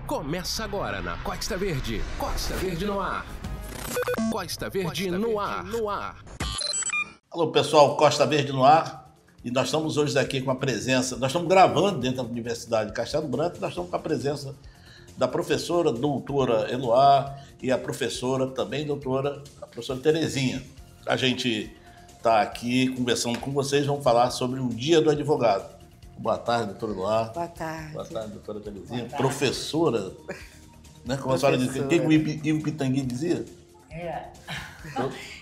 Começa agora na Costa Verde. Costa Verde no ar. Costa Verde no ar. Alô, pessoal, Costa Verde no ar. E nós estamos hoje aqui com a presença, nós estamos gravando dentro da Universidade de Castelo Branco, nós estamos com a presença da professora doutora Eloá e a professora também doutora, a professora Terezinha. A gente está aqui conversando com vocês, vamos falar sobre o Dia do Advogado. Boa tarde, doutora Eloá. Boa tarde. Boa tarde, doutora Terezinha. Tarde. Professora, né? Como a senhora diz, o que o Ivo Pitangui dizia?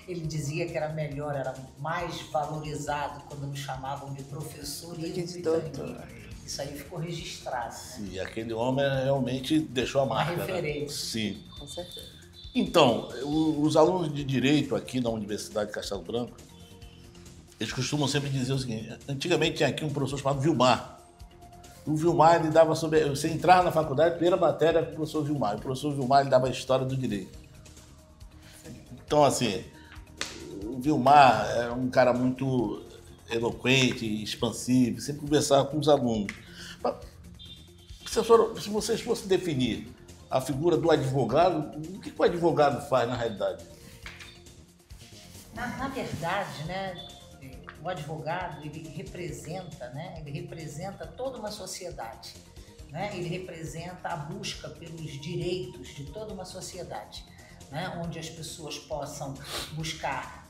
Ele dizia que era melhor, era mais valorizado quando me chamavam de professor e de doutor. Isso aí ficou registrado. Né? Sim, aquele homem realmente deixou a marca. Uma referência. Né? Sim. Com certeza. Então, os alunos de Direito aqui na Universidade de Castelo Branco, eles costumam sempre dizer o seguinte, antigamente tinha aqui um professor chamado Vilmar. O Vilmar, ele dava sobre... Você entrar na faculdade, a primeira matéria era o professor Vilmar. O professor Vilmar, ele dava a história do direito. Então, assim, o Vilmar é um cara muito eloquente, expansivo, sempre conversava com os alunos. Professor, se vocês fossem definir a figura do advogado, o que o advogado faz na realidade? Na verdade, né, o advogado, ele representa toda uma sociedade, né? Ele representa a busca pelos direitos de toda uma sociedade. Né, onde as pessoas possam buscar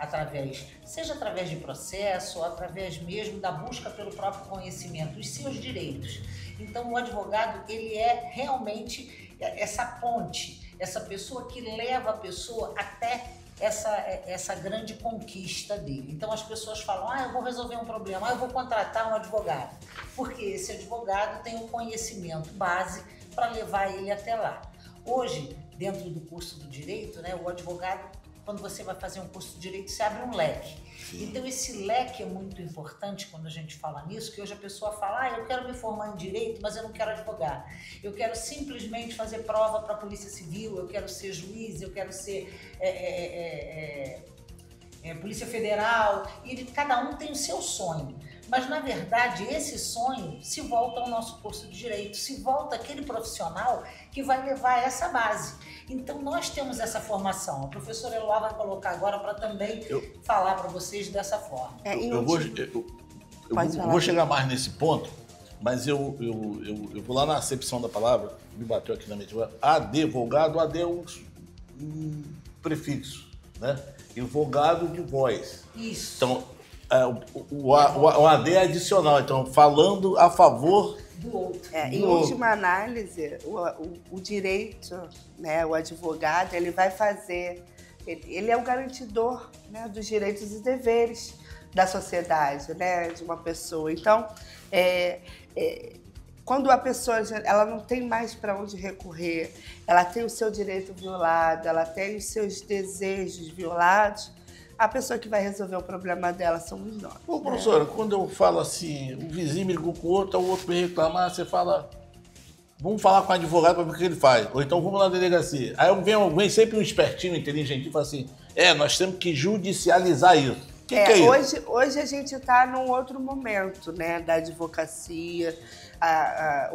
seja através de processo, ou através mesmo da busca pelo próprio conhecimento, os seus direitos. Então, o advogado, ele é realmente essa ponte, essa pessoa que leva a pessoa até essa grande conquista dele. Então, as pessoas falam, eu vou resolver um problema, eu vou contratar um advogado, porque esse advogado tem o conhecimento base para levar ele até lá. Hoje, dentro do curso do Direito, né, o advogado, quando você vai fazer um curso de Direito, você abre um leque. Sim. Então, esse leque é muito importante quando a gente fala nisso, que hoje a pessoa fala, eu quero me formar em Direito, mas eu não quero advogar. Eu quero simplesmente fazer prova para a Polícia Civil, eu quero ser juiz, eu quero ser Polícia Federal, e cada um tem o seu sonho. Mas, na verdade, esse sonho se volta ao nosso curso de Direito, se volta àquele profissional que vai levar essa base. Então, nós temos essa formação. A professora Eloá vai colocar agora para também falar para vocês dessa forma. Eu vou chegar mais nesse ponto, mas eu vou lá na acepção da palavra, me bateu aqui na mente. Advogado, AD é um prefixo, né? E advogado de voz. Isso. Então, o AD é adicional, então, falando a favor do outro. Em última análise, o direito, né, o advogado, ele vai fazer, ele é o garantidor, né, dos direitos e deveres da sociedade, né, de uma pessoa. Então, quando a pessoa ela não tem mais para onde recorrer, ela tem o seu direito violado, ela tem os seus desejos violados, a pessoa que vai resolver o problema dela somos nós. Ô, professora, quando eu falo assim, o vizinho me ligou com o outro me reclamar, você fala, vamos falar com o advogado para ver o que ele faz. Ou então vamos na delegacia. Aí vem sempre um espertinho, inteligente, e fala assim, nós temos que judicializar isso. O que é isso? Hoje a gente está num outro momento, né, da advocacia. A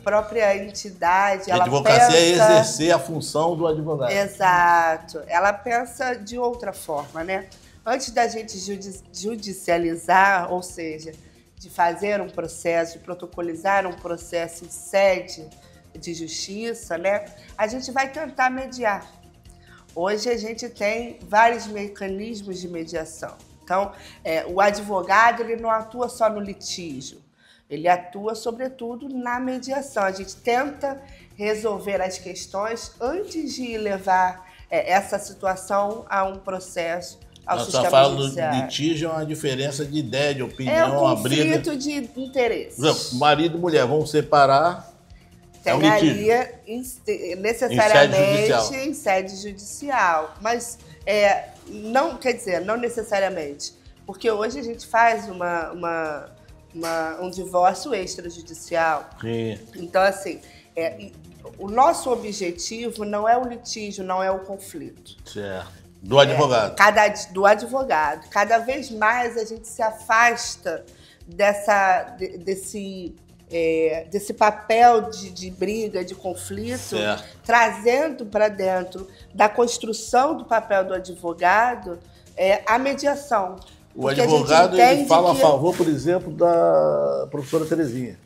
própria entidade, a advocacia é exercer a função do advogado. Exato. Ela pensa de outra forma, né? Antes da gente judicializar, ou seja, de fazer um processo, de protocolizar um processo em sede de justiça, né? A gente vai tentar mediar. Hoje a gente tem vários mecanismos de mediação. Então, o advogado ele não atua só no litígio. Ele atua, sobretudo, na mediação. A gente tenta resolver as questões antes de levar essa situação a um processo ao sistema judiciário. Nós só falamos do litígio, é uma diferença de ideia, de opinião, uma briga. É um conflito de interesses. Por exemplo, marido e mulher vão separar, tem ali, necessariamente, em sede judicial. Mas, não necessariamente. Porque hoje a gente faz um divórcio extrajudicial. Sim. Então, assim, o nosso objetivo não é o litígio, não é o conflito. Certo. Do advogado. Do advogado. Cada vez mais a gente se afasta desse desse papel de briga, de conflito, Certo. trazendo para dentro da construção do papel do advogado a mediação. O Porque a gente advogado ele entende fala a que favor, por exemplo, da professora Terezinha.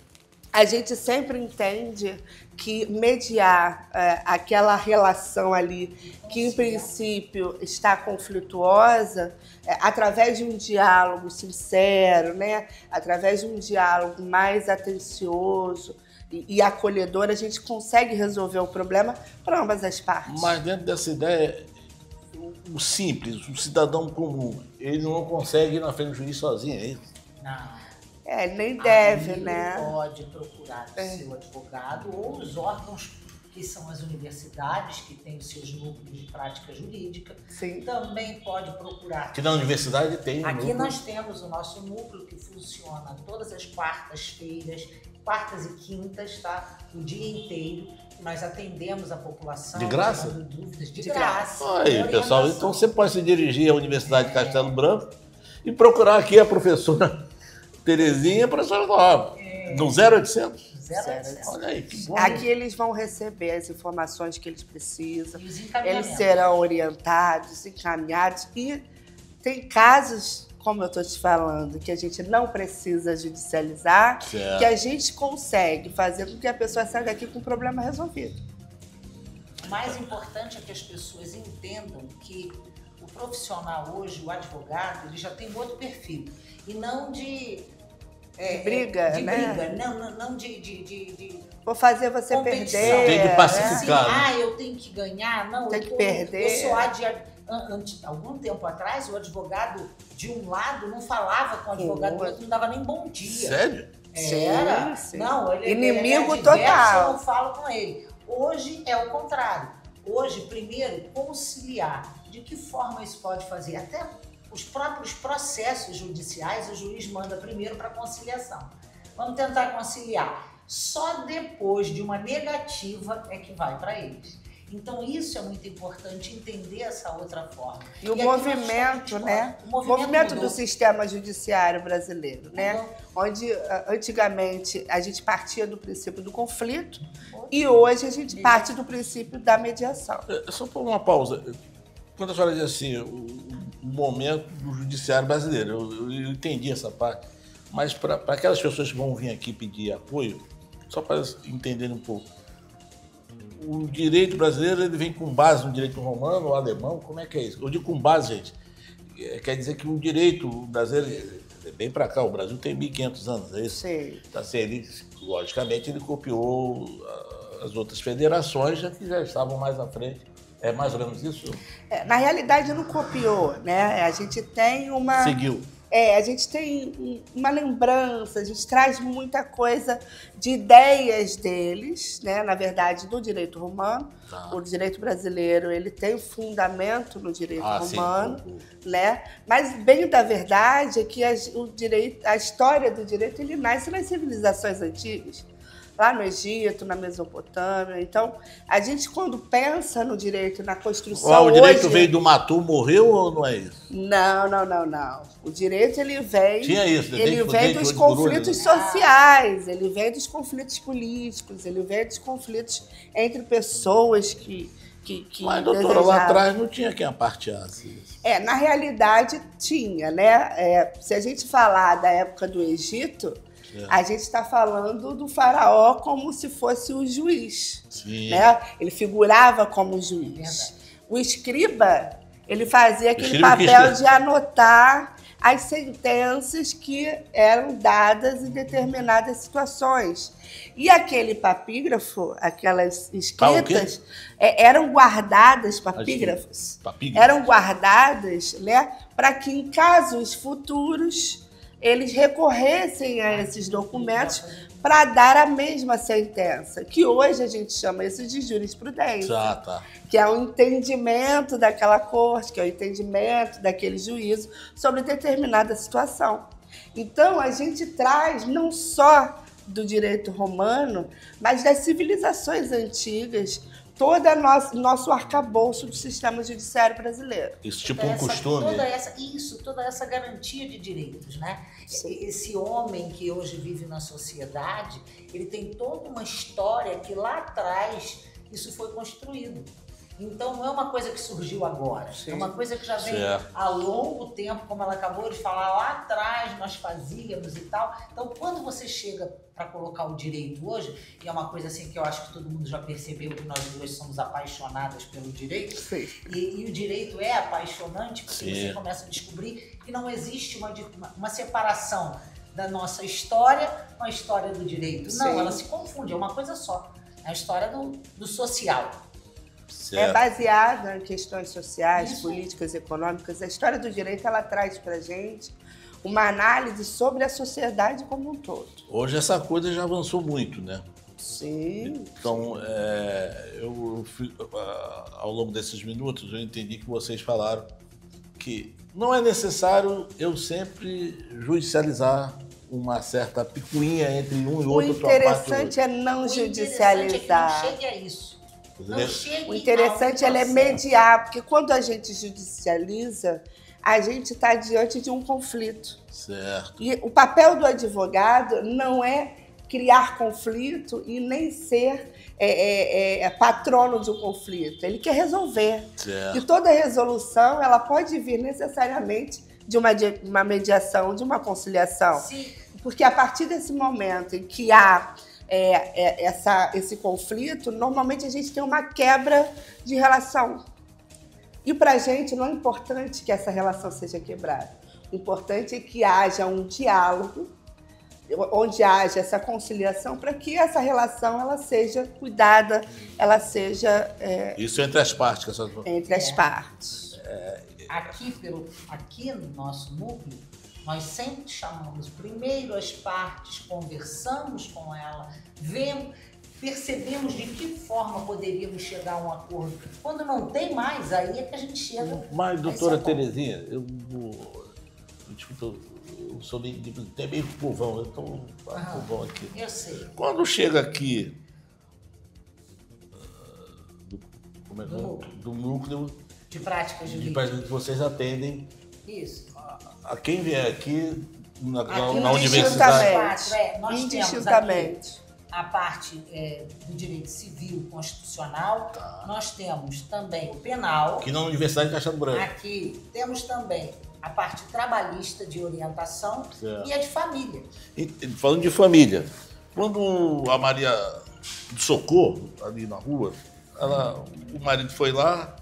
a gente sempre entende que mediar aquela relação ali, que em princípio está conflituosa, através de um diálogo sincero, né? Através de um diálogo mais atencioso e acolhedor, a gente consegue resolver o problema para ambas as partes. Mas dentro dessa ideia, o simples, o cidadão comum, ele não consegue ir na frente do juiz sozinho, é isso? Não. Ele nem deve, Aí né? pode procurar o seu advogado ou os órgãos que são as universidades, que têm os seus núcleos de prática jurídica. Sim. Também pode procurar. Aqui na universidade tem. Aqui nós temos o nosso núcleo que funciona todas as quartas-feiras, quartas e quintas, tá? O dia inteiro. Nós atendemos a população. De graça? tirando dúvidas, de De graça. Aí, pessoal, Orientação. então você pode se dirigir à Universidade de Castelo Branco e procurar aqui a professora Terezinha para a senhora falar. No 0800? 0800. Olha aí, que bom. Aqui eles vão receber as informações que eles precisam, E os eles encaminhamentos. serão orientados, encaminhados, e tem casos, como eu estou te falando, que a gente não precisa judicializar, Certo. que a gente consegue fazer com que a pessoa saia daqui com o problema resolvido. O mais importante é que as pessoas entendam que o profissional hoje, o advogado, ele já tem um outro perfil. E não de briga, de né? briga, não de Vou fazer você competição. perder. Tem de né? pacificar. Assim, eu tenho que ganhar, não, Tem eu que tô- perder. Eu sou algum tempo atrás, o advogado de um lado não falava com o advogado do outro, não dava nem bom dia. Sério? Era. Sim, sim. Não, ele Inimigo ele é adverso, total. eu não falo com ele. Hoje é o contrário. Hoje, primeiro, conciliar. De que forma isso pode fazer? Até os próprios processos judiciais, o juiz manda primeiro para conciliação. Vamos tentar conciliar. Só depois de uma negativa é que vai para eles. Então, isso é muito importante, entender essa outra forma. E o aqui nós movimento, estamos né? falando, O movimento mudou. do sistema judiciário brasileiro, né? Mudou. Onde antigamente a gente partia do princípio do conflito e hoje a gente parte do princípio da mediação. Só por uma pausa. Quando a senhora diz assim, o momento do judiciário brasileiro, eu entendi essa parte, mas para aquelas pessoas que vão vir aqui pedir apoio, só para entenderem um pouco, o direito brasileiro ele vem com base no direito romano ou alemão, como é que é isso? Eu digo com base, gente, quer dizer que o direito brasileiro é bem para cá, o Brasil tem 1.500 anos, é isso? Sim. Tá, assim, ele, logicamente ele copiou as outras federações que já estavam mais à frente. É mais ou menos isso? Na realidade não copiou, né? A gente tem uma... Seguiu. A gente tem uma lembrança, a gente traz muita coisa de ideias deles, né? Na verdade, do direito romano. Tá. O direito brasileiro, ele tem fundamento no direito romano, sim. né? Mas, bem da verdade, é que a história do direito, ele nasce nas civilizações antigas. Lá no Egito, na Mesopotâmia. Então, a gente, quando pensa no direito, na construção O direito hoje... veio do Matu, morreu ou não é isso? Não. O direito, ele vem... Tinha isso, né? Ele Desde vem dos de Coruja, conflitos né? sociais, ele vem dos conflitos políticos, ele vem dos conflitos entre pessoas que Mas, doutora, lá desejavam. atrás não tinha quem aparteasse isso. Na realidade, tinha, né? Se a gente falar da época do Egito, a gente está falando do faraó como se fosse o juiz. Sim. Né? Ele figurava como juiz. Verdade. O escriba, ele fazia aquele Escriba que papel escreve. de anotar as sentenças que eram dadas em determinadas situações. E aquele papígrafo, aquelas escritas, eram guardadas, papígrafos, eram guardadas, né, para que em casos futuros eles recorressem a esses documentos para dar a mesma sentença, que hoje a gente chama isso de jurisprudência, Tá. que é o entendimento daquela corte, que é o entendimento daquele juízo sobre determinada situação. Então, a gente traz não só do direito romano, mas das civilizações antigas, todo nosso arcabouço do sistema judiciário brasileiro. Isso tipo um costume. Toda essa garantia de direitos, né? Sim. Esse homem que hoje vive na sociedade, ele tem toda uma história que lá atrás isso foi construído. Então não é uma coisa que surgiu agora, Sim. é uma coisa que já vem Certo. há longo tempo, como ela acabou de falar, lá atrás nós fazíamos e tal. Então quando você chega para colocar o direito hoje, e é uma coisa assim que eu acho que todo mundo já percebeu, que nós duas somos apaixonadas pelo direito, Sim. e o direito é apaixonante, porque Sim. você começa a descobrir que não existe uma separação da nossa história com a história do direito. Não, Sim. ela se confunde, é uma coisa só. É a história do social. É Certo. baseada em questões sociais, Isso. políticas, econômicas. A história do direito, ela traz para gente uma análise sobre a sociedade como um todo. Hoje essa coisa já avançou muito, né? Sim. Então, ao longo desses minutos, eu entendi que vocês falaram que não é necessário eu sempre judicializar uma certa picuinha entre um e O outro. interessante é não O judicializar. interessante é que não chegue a isso. Não chegue O interessante é mediar, porque quando a gente judicializa, a gente está diante de um conflito. Certo. E o papel do advogado não é criar conflito e nem ser patrono de um conflito. Ele quer resolver. Certo. E toda resolução ela pode vir necessariamente de uma mediação, de uma conciliação. Sim. Porque a partir desse momento em que há esse conflito, normalmente a gente tem uma quebra de relação. E para a gente não é importante que essa relação seja quebrada. O importante é que haja um diálogo, onde haja essa conciliação, para que essa relação ela seja cuidada, ela seja Isso entre as partes. Que essas... entre as partes. Aqui no nosso núcleo, nós sempre chamamos primeiro as partes, conversamos com ela, percebemos de que forma poderíamos chegar a um acordo. Quando não tem mais, aí é que a gente chega. Mas, a doutora esse acordo. Terezinha, eu sou meio povão, eu estou povão aqui. Eu sei. Quando chega aqui do núcleo De práticas de jurídicas. prática que vocês atendem Isso. a quem vier aqui na Aqui universidade. nós temos aqui Indistintamente. a parte do direito civil constitucional, Tá. nós temos também o penal, Aqui na Universidade de Castelo Branco. aqui temos também a parte trabalhista de orientação Certo. e a de família. E, falando de família, quando a Maria do Socorro, ali na rua, o marido foi lá,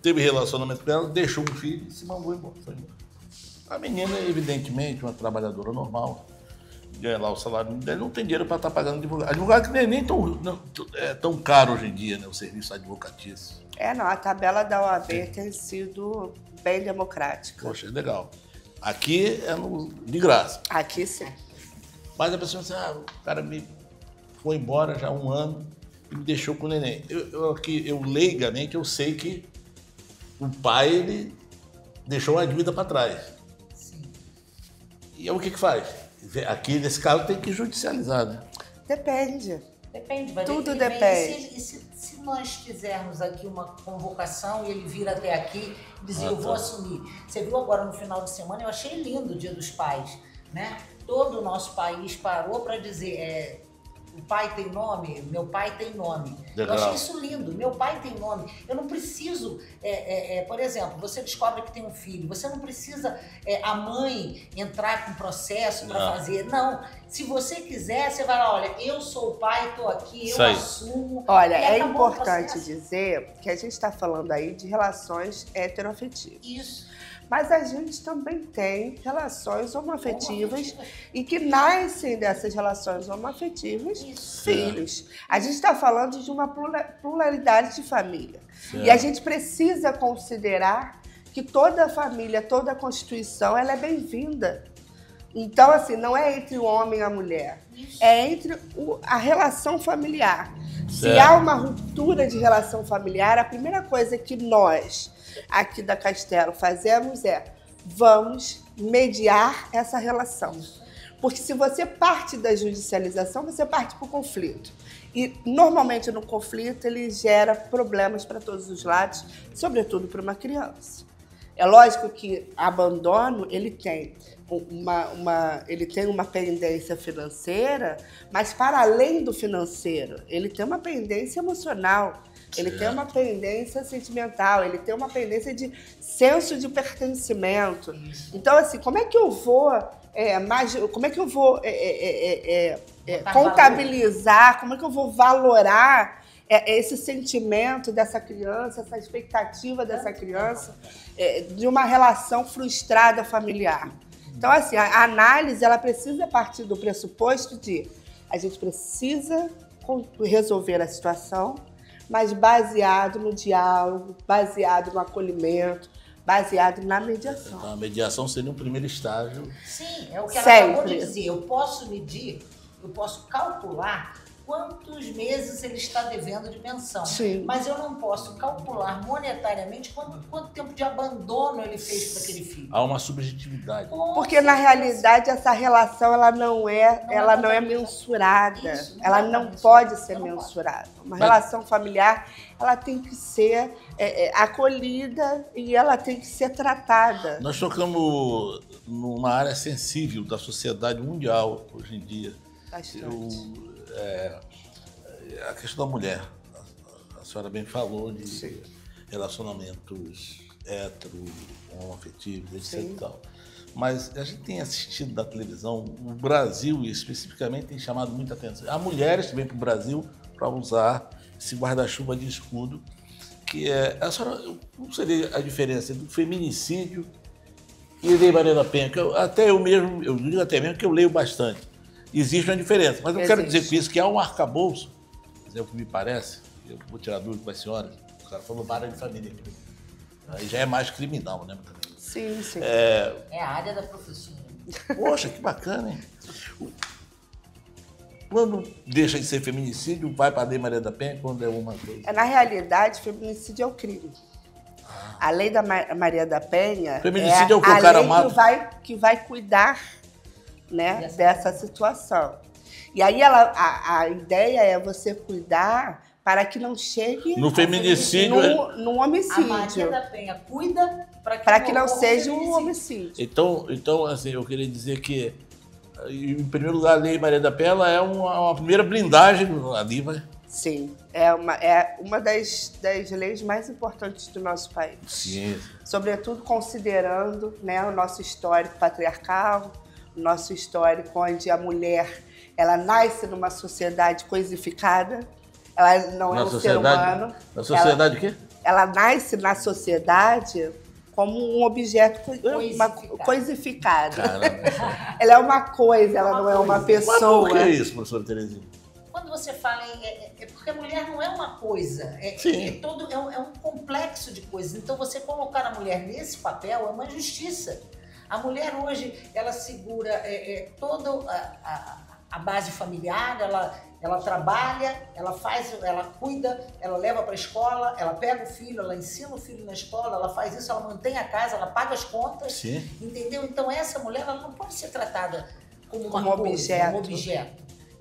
teve relacionamento com ela, deixou um filho e se mandou embora. Foi embora. A menina, evidentemente, uma trabalhadora normal, ganha lá o salário dele, não tem dinheiro para estar pagando advogado. Advogado que nem tão caro hoje em dia, né, o serviço advocatício. Não, a tabela da OAB tem sido bem democrática. Poxa, é legal. Aqui é de graça. Aqui sim. Mas a pessoa diz, o cara me foi embora já há 1 ano e me deixou com o neném. Eu leigamente, eu sei que o pai, ele deixou uma dívida para trás. Sim. E aí, o que faz? Aqui, nesse caso, tem que judicializar, né? Depende. Depende, vai Tudo ele vem, depende. se nós fizermos aqui uma convocação e ele vir até aqui e dizer, eu vou assumir. Você viu agora no final de semana, eu achei lindo o Dia dos Pais, né? Todo o nosso país parou para dizer, o pai tem nome, meu pai tem nome. Legal. Eu achei isso lindo, meu pai tem nome. Eu não preciso, por exemplo, você descobre que tem um filho, você não precisa a mãe entrar com processo para fazer. Não, se você quiser, você vai lá, olha, eu sou o pai, estou aqui, eu assumo. Olha, e é acabou o importante processo. dizer que a gente está falando aí de relações heteroafetivas. Isso. Mas a gente também tem relações homoafetivas e que nascem dessas relações homoafetivas Isso. filhos. A gente está falando de uma pluralidade de família. Certo. E a gente precisa considerar que toda família, toda Constituição, ela é bem-vinda. Então, assim, não é entre o homem e a mulher, é entre a relação familiar. Se Certo. há uma ruptura de relação familiar, a primeira coisa que nós, aqui da Castelo, fazemos vamos mediar essa relação. Porque se você parte da judicialização, você parte para o conflito. E, normalmente, no conflito, ele gera problemas para todos os lados, sobretudo para uma criança. É lógico que abandono, ele tem uma pendência financeira, mas, para além do financeiro, ele tem uma pendência emocional, ele tem uma pendência sentimental, ele tem uma pendência de senso de pertencimento. Então, assim, como é que eu vou contabilizar, como é que eu vou valorar esse sentimento dessa criança, essa expectativa dessa criança de uma relação frustrada familiar? Então, assim, a análise, ela precisa partir do pressuposto de a gente precisa resolver a situação, mas baseado no diálogo, baseado no acolhimento, baseado na mediação. Então, a mediação seria um primeiro estágio. Sim, é o que ela acabou de dizer. Eu posso medir, eu posso calcular quantos meses ele está devendo de pensão. Sim. Mas eu não posso calcular monetariamente quanto tempo de abandono ele fez para aquele filho. Há uma subjetividade. Porque, na realidade, essa relação ela não é mensurada. Isso, ela não pode ser mensurada. Uma relação familiar, ela tem que ser acolhida e ela tem que ser tratada. Nós tocamos numa área sensível da sociedade mundial hoje em dia. Bastante. A questão da mulher. A senhora bem falou de relacionamentos hétero, homoafetivos, etc. E tal. Mas a gente tem assistido da televisão, o Brasil especificamente tem chamado muita atenção. Há mulheres que vêm para o Brasil para usar esse guarda-chuva de escudo, que a senhora, qual seria a diferença entre o feminicídio e Lei Maria da Penha? Que eu digo até mesmo que eu leio bastante. Existe uma diferença, mas eu quero dizer com isso que há um arcabouço, é o que me parece, eu vou tirar dúvida com as senhoras, o cara falou vara de família, aí já é mais criminal, né? Sim, sim. É a área da professora. Poxa, que bacana, hein? Quando deixa de ser feminicídio, vai para a Lei Maria da Penha, quando é uma coisa? Na realidade, feminicídio é o crime. A Lei da Maria da Penha feminicídio é o que o cara mata. Que vai cuidar, né, dessa situação. E aí a ideia é você cuidar para que não chegue no feminicídio, no homicídio. A Maria da Penha cuida para que não seja um homicídio. Então, assim, eu queria dizer que, em primeiro lugar, a Lei Maria da Penha ela é uma primeira blindagem ali, vai. Sim, é uma das leis mais importantes do nosso país. Sim. Sobretudo considerando, né, o nosso histórico patriarcal, o nosso histórico onde a mulher ela nasce numa sociedade coisificada, ela não é um ser humano. Na sociedade o quê? Ela nasce na sociedade como um objeto coisificado. Ela é uma coisa, ela não é uma pessoa. Mas por que isso, professora Terezinha? Quando você fala é porque a mulher não é uma coisa, é um complexo de coisas. Então você colocar a mulher nesse papel é uma injustiça. A mulher hoje, ela segura toda a base familiar, ela trabalha, ela cuida, ela leva para a escola, ela pega o filho, ela ensina o filho na escola, ela faz isso, ela mantém a casa, ela paga as contas. Sim. Entendeu? Então essa mulher ela não pode ser tratada como um objeto.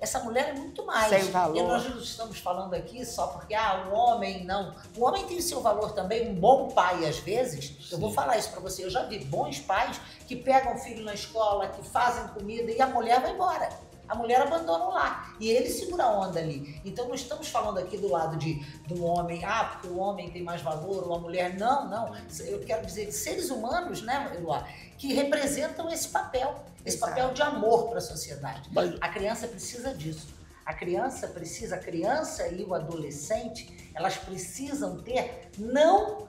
Essa mulher é muito mais. Sem valor. E nós não estamos falando aqui só porque, o homem não. O homem tem o seu valor também, um bom pai, às vezes. Sim. Eu vou falar isso para você. Eu já vi bons pais que pegam o filho na escola, que fazem comida e a mulher vai embora. A mulher abandona lá. E ele segura a onda ali. Então, não estamos falando aqui do lado do homem, porque o homem tem mais valor, ou a mulher. Não. Eu quero dizer de seres humanos, né, Eloá, que representam esse papel. Esse papel de amor para a sociedade. A criança precisa disso. A criança e o adolescente, elas precisam ter não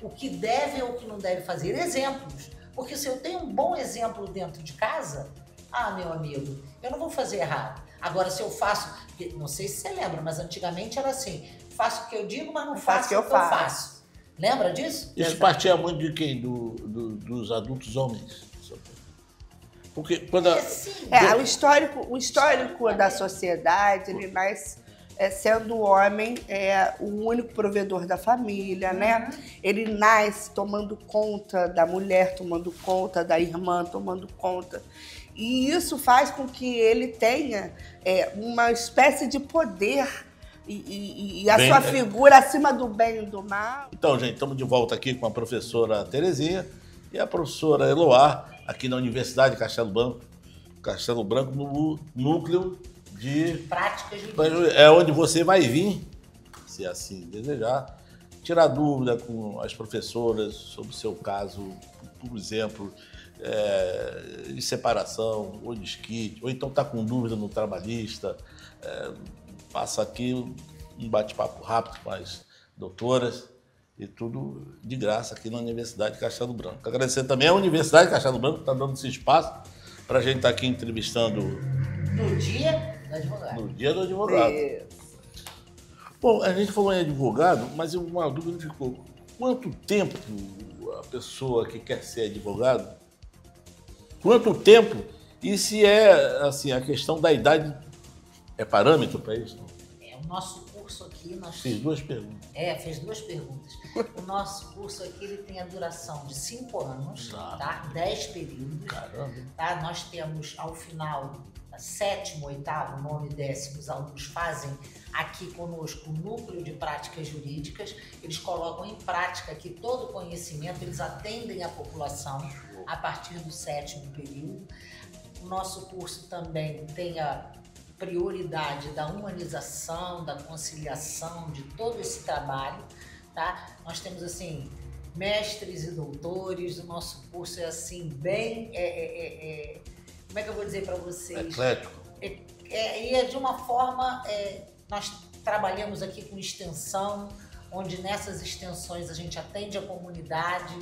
o que deve ou o que não deve fazer, exemplos. Porque se eu tenho um bom exemplo dentro de casa, meu amigo, eu não vou fazer errado. Agora, se eu faço, não sei se você lembra, mas antigamente era assim, faço o que eu digo, mas não faço o que eu faço. Lembra disso? Isso partia muito de quem? Dos adultos homens? Porque quando o histórico da sociedade, ele nasce sendo o homem o único provedor da família, né? Ele nasce tomando conta da mulher, tomando conta da irmã, tomando conta. E isso faz com que ele tenha uma espécie de poder e a sua figura acima do bem e do mal. Então, gente, estamos de volta aqui com a professora Terezinha e a professora Eloá, aqui na Universidade de Castelo Branco, no núcleo de práticas jurídicas. É onde você vai vir, se assim desejar, tirar dúvida com as professoras sobre o seu caso, por exemplo, de separação, ou de desquite, ou então está com dúvida no trabalhista, passa aqui um bate-papo rápido com as doutoras e tudo de graça aqui na Universidade de Castelo Branco. Agradecer também à Universidade de Castelo Branco que está dando esse espaço para a gente estar aqui entrevistando... No Dia do Advogado. No Dia do Advogado. Bom, a gente falou em advogado, mas uma dúvida ficou. Quanto tempo a pessoa que quer ser advogado, quanto tempo, e se assim, a questão da idade é parâmetro para isso? O nosso curso aqui... Fiz duas perguntas. Fez duas perguntas. O nosso curso aqui ele tem a duração de 5 anos, tá? 10 períodos. Caramba. Tá? Nós temos, ao final, 7º, 8º, 9º e 10º, os alunos fazem aqui conosco o núcleo de práticas jurídicas. Eles colocam em prática aqui todo o conhecimento, eles atendem a população a partir do 7º período. O nosso curso também tem a prioridade da humanização, da conciliação, de todo esse trabalho, tá? Nós temos, assim, mestres e doutores, o nosso curso é, assim, bem... como é que eu vou dizer para vocês? Eclético. E de uma forma... nós trabalhamos aqui com extensão, onde nessas extensões a gente atende a comunidade,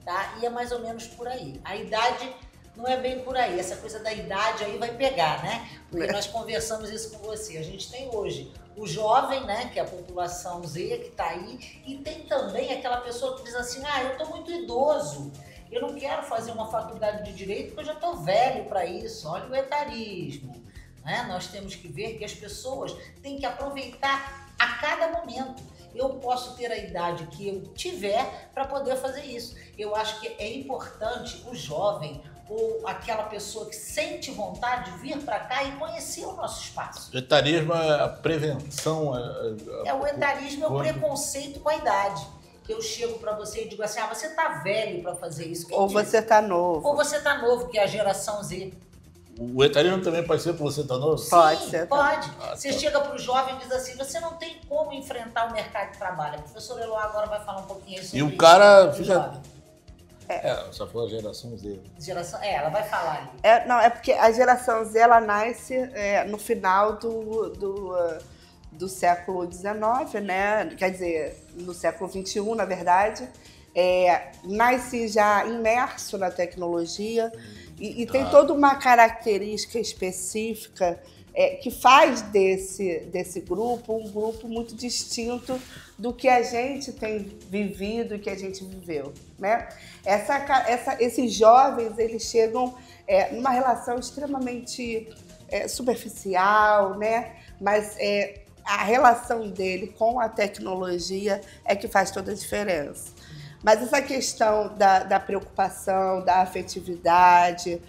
tá? E é mais ou menos por aí. A idade... não é bem por aí, essa coisa da idade aí vai pegar, né? Porque nós conversamos isso com você. A gente tem hoje o jovem, né, que é a população Z, que está aí, e tem também aquela pessoa que diz assim, eu estou muito idoso, eu não quero fazer uma faculdade de Direito porque eu já estou velho para isso, olha o etarismo. Né? Nós temos que ver que as pessoas têm que aproveitar a cada momento. Eu posso ter a idade que eu tiver para poder fazer isso. Eu acho que é importante o jovem ou aquela pessoa que sente vontade de vir para cá e conhecer o nosso espaço. O etarismo é a prevenção... O etarismo é o preconceito com a idade. Eu chego para você e digo assim, você tá velho para fazer isso. Ou você tá novo. Ou você tá novo, que é a geração Z. O etarismo também pode ser porque você tá novo? Pode Sim, ser. Pode. Você chega para o jovem e diz assim, você não tem como enfrentar o mercado de trabalho. A professora Eloá agora vai falar um pouquinho sobre isso. E o cara fica... só foi a geração Z. Ela vai falar ali. Não, é porque a geração Z, ela nasce no final do século XIX, né? Quer dizer, no século XXI, na verdade. Nasce já imerso na tecnologia e tem toda uma característica específica que faz desse grupo um grupo muito distinto do que a gente tem vivido e que a gente viveu, né? Esses jovens, eles chegam numa relação extremamente superficial, né? Mas a relação dele com a tecnologia é que faz toda a diferença. Mas essa questão da preocupação, da afetividade,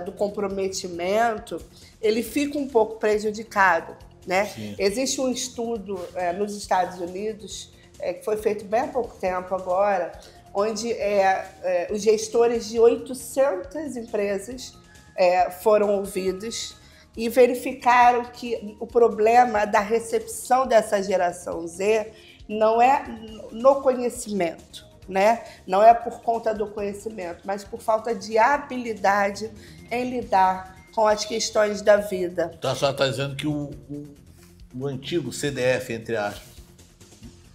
do comprometimento, ele fica um pouco prejudicado, né? Sim. Existe um estudo nos Estados Unidos, que foi feito bem há pouco tempo agora, onde os gestores de 800 empresas foram ouvidos e verificaram que o problema da recepção dessa geração Z não é no conhecimento, né? Não é por conta do conhecimento, mas por falta de habilidade em lidar com as questões da vida. Então a senhora está dizendo que o antigo CDF, entre aspas,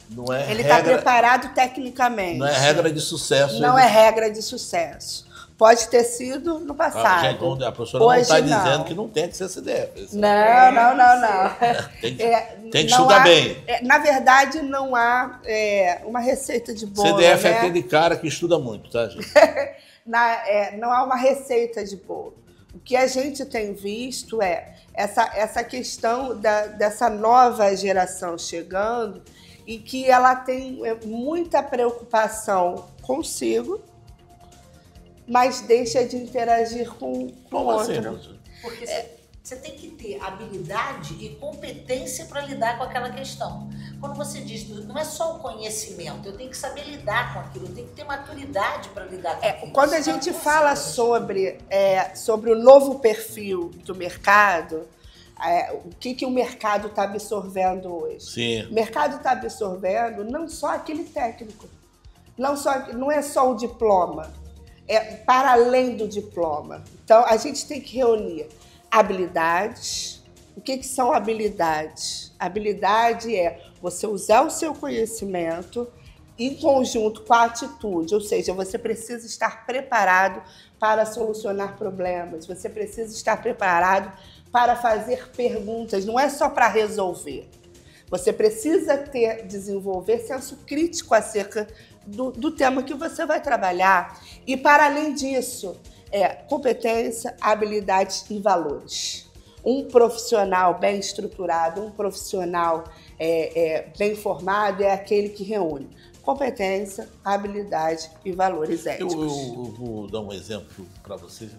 não é Ele está preparado tecnicamente. Não é regra de sucesso. Não é regra de sucesso. Pode ter sido no passado. Gente, a professora não está dizendo que não tem que ser CDF. Não. Tem que estudar bem. Na verdade, não há uma receita de bolo. CDF né? é aquele cara que estuda muito, tá, gente? Não há uma receita de bolo. O que a gente tem visto essa questão dessa nova geração chegando e que ela tem muita preocupação consigo mas deixa de interagir com o Como outro. assim, professor? Porque você tem que ter habilidade e competência para lidar com aquela questão. Quando você diz, não é só o conhecimento, eu tenho que saber lidar com aquilo, eu tenho que ter maturidade para lidar com aquilo. Quando a gente fala sobre o novo perfil do mercado, o que o mercado está absorvendo hoje? Sim. O mercado está absorvendo não só aquele técnico, não é só o diploma, é para além do diploma. Então, a gente tem que reunir habilidades. O que são habilidades? Habilidade é você usar o seu conhecimento em conjunto com a atitude, ou seja, você precisa estar preparado para solucionar problemas, você precisa estar preparado para fazer perguntas, não é só para resolver. Você precisa desenvolver senso crítico acerca do tema que você vai trabalhar. E, para além disso, competência, habilidades e valores. Um profissional bem estruturado, um profissional bem formado é aquele que reúne competência, habilidade e valores éticos. Eu vou dar um exemplo para vocês,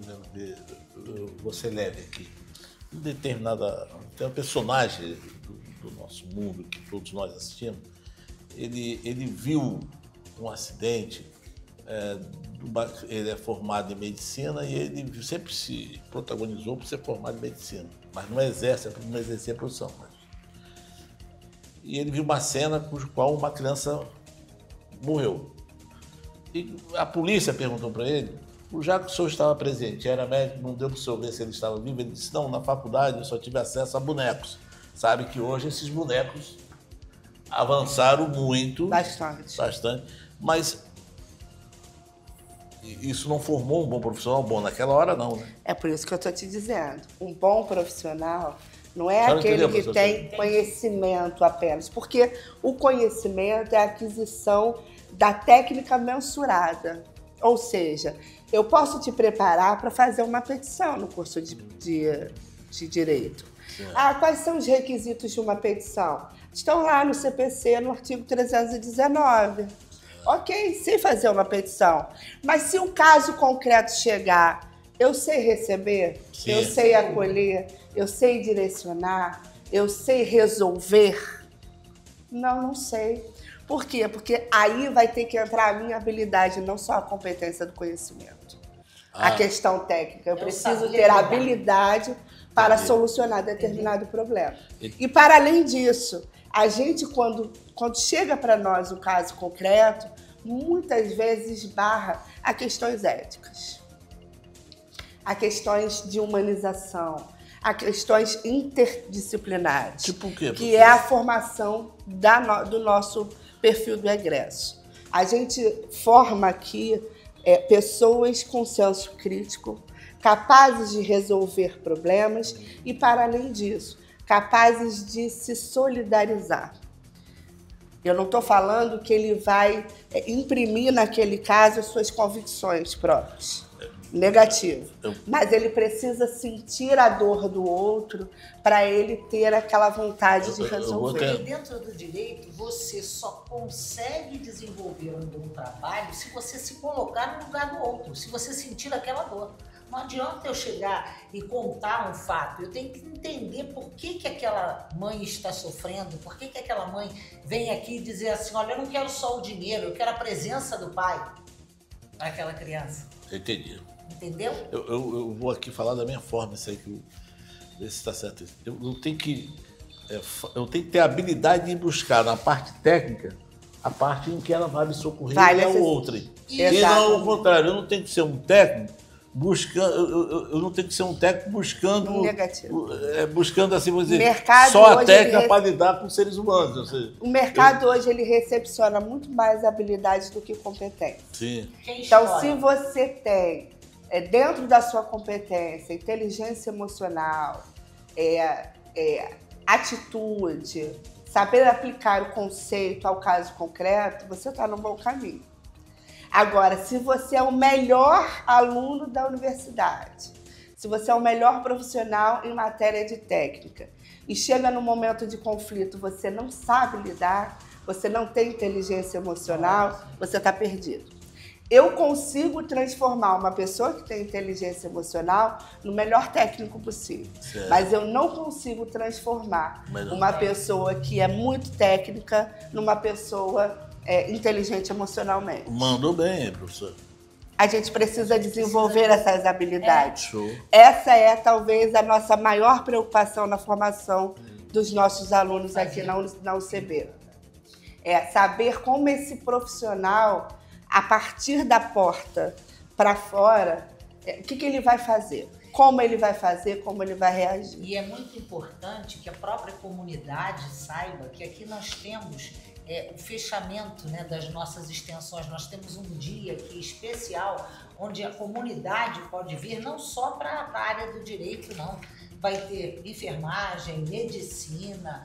você leve aqui. Tem um personagem do nosso mundo que todos nós assistimos, ele viu um acidente, ele é formado em medicina e ele sempre se protagonizou por ser formado em medicina, mas não exercia a profissão. E ele viu uma cena cujo qual uma criança morreu. E a polícia perguntou para ele, já que o senhor estava presente, era médico, não deu para o senhor ver se ele estava vivo, ele disse, não, na faculdade eu só tive acesso a bonecos. Sabe que hoje esses bonecos avançaram muito. Bastante. Mas isso não formou um bom profissional bom naquela hora, não, né? É por isso que eu estou te dizendo. Um bom profissional não é aquele que tem conhecimento apenas, porque o conhecimento é a aquisição da técnica mensurada. Ou seja, eu posso te preparar para fazer uma petição no curso de Direito. Quais são os requisitos de uma petição? Estão lá no CPC, no artigo 319. Ok, sei fazer uma petição. Mas se o caso concreto chegar, eu sei receber, eu sei acolher, eu sei direcionar, eu sei resolver? Não sei. Por quê? Porque aí vai ter que entrar a minha habilidade, não só a competência do conhecimento. A questão técnica. Eu preciso ter habilidade para solucionar determinado problema. E, para além disso, a gente, quando chega para nós um caso concreto, muitas vezes esbarra a questões éticas, a questões de humanização, a questões interdisciplinares. Tipo o quê? Que é a formação do nosso perfil do egresso. A gente forma aqui pessoas com senso crítico, capazes de resolver problemas e, para além disso, capazes de se solidarizar. Eu não estou falando que ele vai imprimir naquele caso as suas convicções próprias. Negativo. Mas ele precisa sentir a dor do outro para ele ter aquela vontade de resolver. E dentro do direito, você só consegue desenvolver um bom trabalho se você se colocar no lugar do outro, se você sentir aquela dor. Não adianta eu chegar e contar um fato, eu tenho que entender por que aquela mãe está sofrendo, por que aquela mãe vem aqui dizer assim, olha, eu não quero só o dinheiro, eu quero a presença do pai para aquela criança. Entendi. Entendeu? Eu vou aqui falar da minha forma, isso aí que ver se está certo. Eu tenho que ter a habilidade de buscar na parte técnica a parte em que ela vai me socorrer e a outra. E não o contrário, eu não tenho que ser um técnico buscando, eu não tenho que ser um técnico buscando buscando assim, vamos dizer, só a técnica para lidar com seres humanos. Ou seja, o mercado hoje ele recepciona muito mais habilidades do que competência. Sim. Então, se você tem dentro da sua competência, inteligência emocional, atitude, saber aplicar o conceito ao caso concreto, você está no bom caminho. Agora, se você é o melhor aluno da universidade, se você é o melhor profissional em matéria de técnica e chega no momento de conflito, você não sabe lidar, você não tem inteligência emocional, você está perdido. Eu consigo transformar uma pessoa que tem inteligência emocional no melhor técnico possível. Certo. Mas eu não consigo transformar uma pessoa que é muito técnica numa pessoa inteligente emocionalmente. Mandou bem, professor. A gente precisa desenvolver essas habilidades. Show. Essa é talvez a nossa maior preocupação na formação dos nossos alunos aqui na UCB. É saber como esse profissional, a partir da porta para fora, o que ele vai fazer, como ele vai fazer, como ele vai reagir. E é muito importante que a própria comunidade saiba que aqui nós temos o fechamento, né, das nossas extensões. Nós temos um dia aqui especial onde a comunidade pode vir não só para a área do direito, não. Vai ter enfermagem, medicina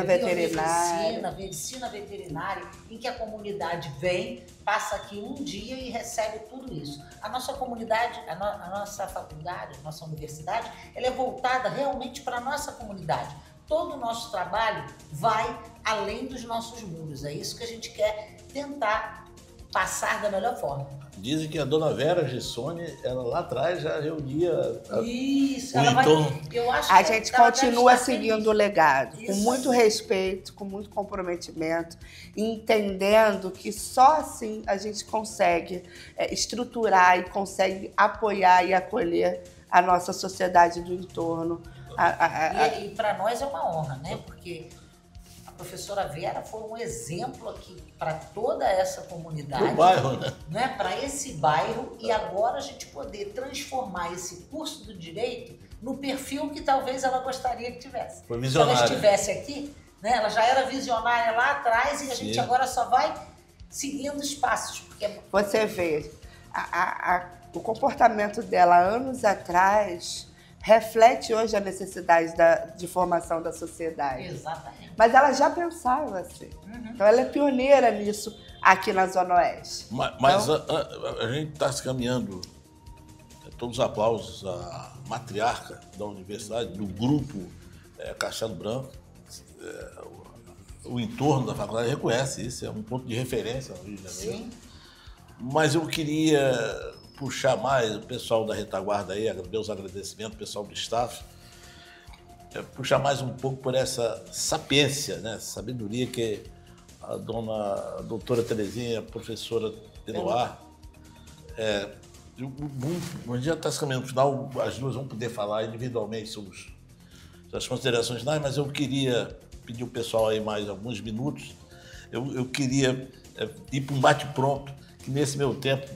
veterinária, medicina veterinária, em que a comunidade vem, passa aqui um dia e recebe tudo isso. A nossa comunidade, a nossa faculdade, a nossa universidade, ela é voltada realmente para a nossa comunidade. Todo o nosso trabalho vai além dos nossos muros. É isso que a gente quer tentar passar da melhor forma. Dizem que a dona Vera Gessoni, ela lá atrás já reunia isso, o entorno. A gente continua seguindo o legado, com muito respeito, com muito comprometimento, entendendo que só assim a gente consegue estruturar e consegue apoiar e acolher a nossa sociedade do entorno. E para nós é uma honra, né? Porque a professora Vera foi um exemplo aqui para toda essa comunidade. Para o bairro, né? Para esse bairro, e agora a gente poder transformar esse curso do direito no perfil que talvez ela gostaria que tivesse. Foi visionária. Se ela estivesse aqui, né? Ela já era visionária lá atrás e a gente agora só vai seguindo os passos. Porque... Você vê, o comportamento dela anos atrás reflete hoje a necessidade de formação da sociedade. Exatamente. Mas ela já pensava assim. Então ela é pioneira nisso aqui na Zona Oeste. Mas a gente está se caminhando, todos os aplausos à matriarca da universidade, do grupo Castelo Branco. O entorno da faculdade reconhece isso, é um ponto de referência no Rio de Janeiro. Sim. Mas eu queria puxar mais o pessoal da retaguarda aí, meus agradecimentos, o pessoal do staff, puxar mais um pouco por essa sapiência, né, sabedoria que a doutora Terezinha, a professora Eloá, a gente já está se caminhando no final, as duas vão poder falar individualmente sobre as considerações finais, mas eu queria pedir o pessoal aí mais alguns minutos. Eu queria ir para um bate-pronto, que nesse meu tempo,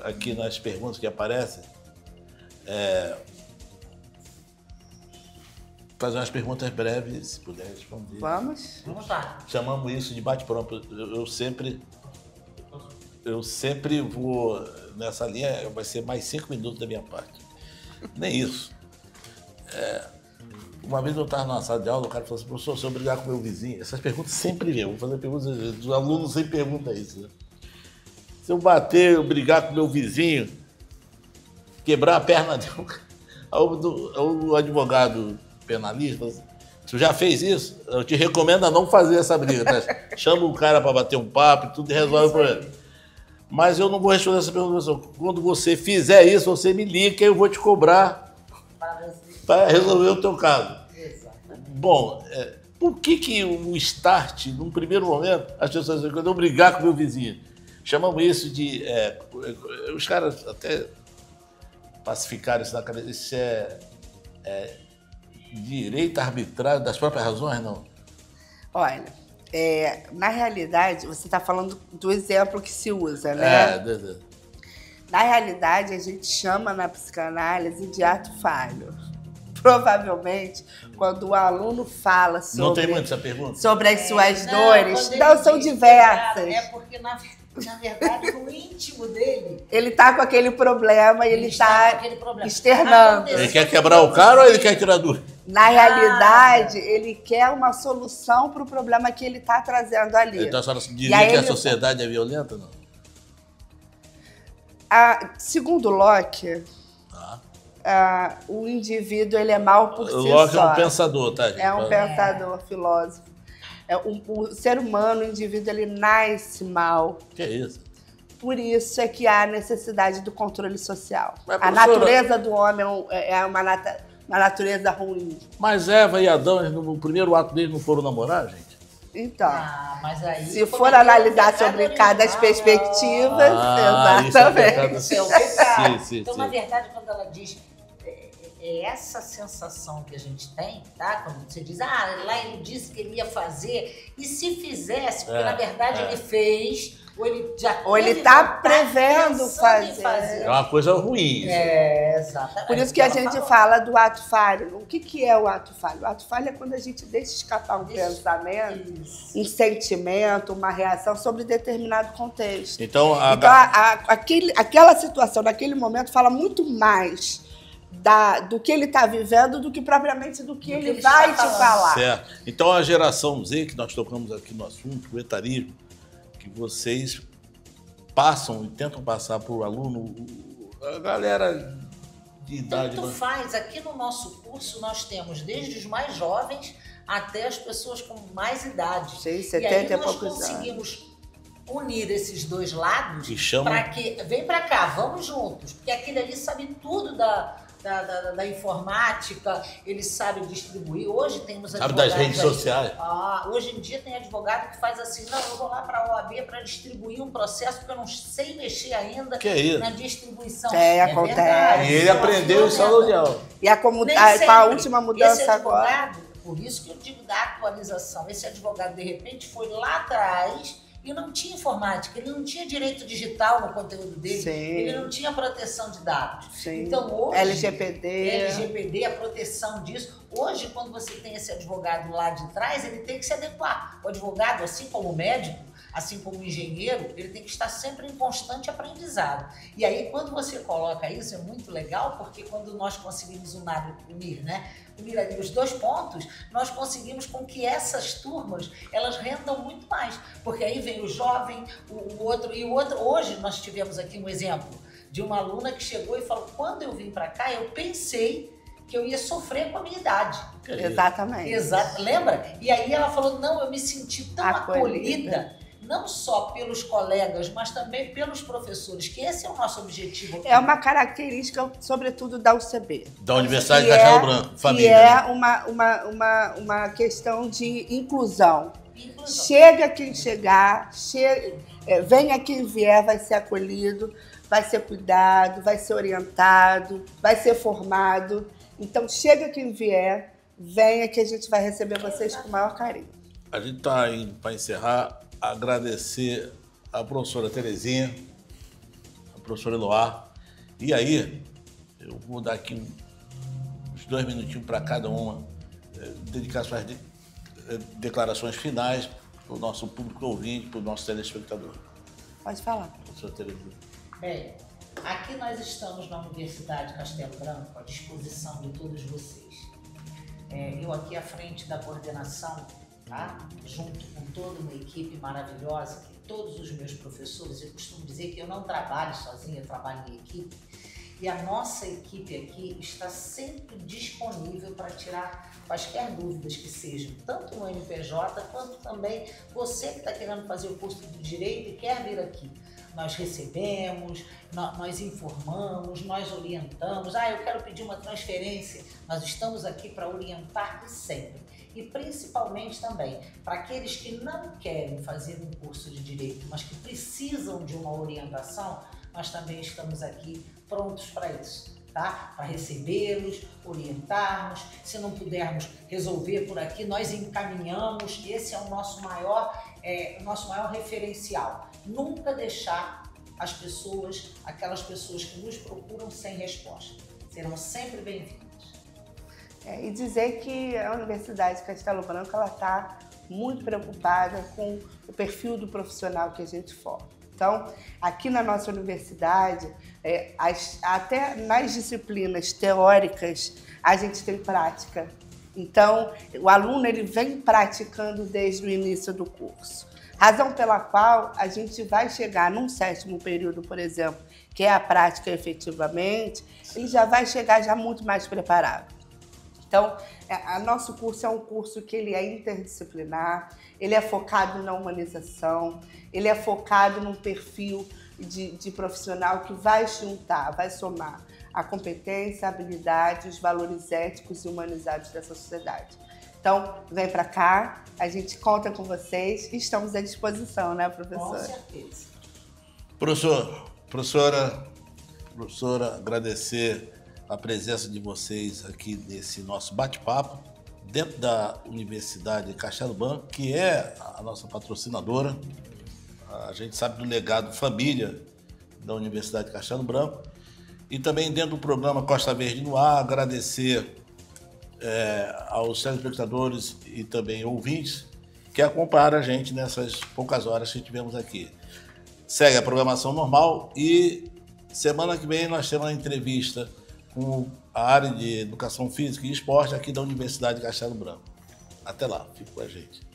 aqui nas perguntas que aparecem, fazer umas perguntas breves, se puder responder. Vamos lá. Chamamos isso de bate-pronto. Eu sempre vou nessa linha, vai ser mais 5 minutos da minha parte. Nem isso. Uma vez eu estava numa sala de aula, o cara falou assim: professor, se eu brigar com meu vizinho, essas perguntas sempre vêm, vou fazer perguntas, os alunos sempre perguntam isso, né? Se eu bater, eu brigar com meu vizinho, quebrar a perna dele, o advogado penalista, tu já fez isso? Eu te recomendo a não fazer essa briga, tá? Chama o cara para bater um papo e tudo e resolve o problema. Mas eu não vou responder essa pergunta, professor. Quando você fizer isso, você me liga que eu vou te cobrar para resolver o teu caso. Bom, por que o start, num primeiro momento, as pessoas dizem, quando eu brigar com meu vizinho, chamamos isso de... os caras até pacificaram isso na cabeça, isso é direito arbitrário das próprias razões, não? Olha, na realidade, você está falando do exemplo que se usa, né? Na realidade, a gente chama na psicanálise de ato falho. Provavelmente, quando o aluno fala sobre... Não tem muito essa pergunta? Sobre as suas dores, não, são diversas. Porque, na verdade, no íntimo dele... Ele está com aquele problema e ele está externando. Ele quer quebrar o cara ou ele quer tirar dúvida? Na realidade, ele quer uma solução para o problema que ele está trazendo ali. Então a senhora diria que a sociedade é violenta, não? Segundo Locke... o indivíduo ele é mal por si só. Locke é um pensador, tá, gente? É um pensador, filósofo. O ser humano, o indivíduo, ele nasce mal. Que é isso? por isso é que há a necessidade do controle social. Mas, a professora, natureza do homem é uma natureza ruim. Mas Eva e Adão, no primeiro ato deles, não foram namorar, gente? Então, Mas aí se for analisar sobre cada perspectiva, exatamente. Isso é o pecado. Sim. Então, na verdade, quando ela diz essa sensação que a gente tem, tá? Quando você diz, lá ele disse que ele ia fazer, e se fizesse, porque na verdade ele fez, ou ele está prevendo fazer. É uma coisa ruim. Exatamente. Por isso que a gente fala do ato falho. O que é o ato falho? O ato falho é quando a gente deixa escapar um pensamento, um sentimento, uma reação sobre determinado contexto. Então, aquela situação, naquele momento, fala muito mais do que ele está vivendo do que propriamente do que ele vai te falar. Certo. Então, a geração Z, que nós tocamos aqui no assunto, o etarismo, que vocês passam e tentam passar para o aluno, a galera de idade... Tanto faz. Aqui no nosso curso nós temos desde os mais jovens até as pessoas com mais idade. Sim, 70 e aí nós poucos anos. conseguimos unir esses dois lados chama... para que... Vem para cá, vamos juntos. Porque aquele ali sabe tudo da informática, ele sabe distribuir. Hoje temos advogados... Sabe das redes sociais. Hoje em dia tem advogado que faz assim, não, eu vou lá para a OAB para distribuir um processo porque eu não sei mexer ainda na distribuição. Acontece. Verdade. E ele aprendeu em sala de aula. E com a última mudança esse advogado, agora... Por isso que eu digo da atualização. Esse advogado, de repente, foi lá atrás... E não tinha informática, ele não tinha direito digital no conteúdo dele, Sim. ele não tinha proteção de dados. Sim. Então hoje, LGPD, a proteção disso. Hoje, quando você tem esse advogado lá de trás, ele tem que se adequar. O advogado, assim como o médico, assim como o engenheiro, ele tem que estar sempre em constante aprendizado. E aí, quando você coloca isso, é muito legal, porque quando nós conseguimos unir ali os dois pontos, nós conseguimos com que essas turmas, elas rendam muito mais. Porque aí vem o jovem, o outro. Hoje nós tivemos aqui um exemplo de uma aluna que chegou e falou, quando eu vim para cá, eu pensei que eu ia sofrer com a minha idade. Exatamente. Lembra? E aí ela falou, não, eu me senti tão acolhida, não só pelos colegas, mas também pelos professores, que esse é o nosso objetivo aqui. É uma característica, sobretudo, da UCB. Da Universidade de Castelo Branco, família. Que é uma questão de inclusão. Chega quem chegar, venha quem vier, vai ser acolhido, vai ser cuidado, vai ser orientado, vai ser formado. Então, chega quem vier, venha que a gente vai receber vocês com o maior carinho. A gente está indo para encerrar, agradecer a professora Terezinha, a professora Eloá. E aí, eu vou dar aqui uns 2 minutinhos para cada uma, dedicar suas declarações finais para o nosso público ouvinte, para o nosso telespectador. Pode falar. Professora Terezinha. Bem, aqui nós estamos na Universidade Castelo Branco à disposição de todos vocês. Eu aqui à frente da coordenação, tá? Junto com toda uma equipe maravilhosa, que todos os meus professores, eu costumo dizer que eu não trabalho sozinha, eu trabalho em equipe, e a nossa equipe aqui está sempre disponível para tirar quaisquer dúvidas que sejam, tanto no MPJ, quanto também você que está querendo fazer o curso de Direito e quer vir aqui. Nós recebemos, nós informamos, nós orientamos. Eu quero pedir uma transferência. Nós estamos aqui para orientar sempre. E principalmente também para aqueles que não querem fazer um curso de Direito, mas que precisam de uma orientação, nós também estamos aqui prontos para isso, tá? Para recebê-los, orientarmos. Se não pudermos resolver por aqui, nós encaminhamos. Esse é o nosso maior referencial. Nunca deixar as pessoas, aquelas pessoas que nos procuram sem resposta. Serão sempre bem-vindas. E dizer que a Universidade de Castelo Branco está muito preocupada com o perfil do profissional que a gente forma. Então, aqui na nossa universidade, até nas disciplinas teóricas, a gente tem prática. Então, o aluno ele vem praticando desde o início do curso. Razão pela qual a gente vai chegar num 7º período, por exemplo, que é a prática efetivamente, ele já vai chegar já muito mais preparado. Então, nosso curso é um curso que ele é interdisciplinar, ele é focado na humanização, ele é focado num perfil de profissional que vai juntar, vai somar a competência, a habilidade, os valores éticos e humanizados dessa sociedade. Então, vem para cá, a gente conta com vocês e estamos à disposição, né, professora? Com certeza. Professora, agradecer a presença de vocês aqui nesse nosso bate-papo dentro da Universidade Castelo Branco, que é a nossa patrocinadora. A gente sabe do legado família da Universidade Castelo Branco. E também dentro do programa Costa Verde no Ar, agradecer aos telespectadores e também ouvintes que acompanharam a gente nessas poucas horas que tivemos aqui. Segue a programação normal e semana que vem nós temos uma entrevista com a área de Educação Física e Esporte aqui da Universidade de Castelo Branco. Até lá, fique com a gente.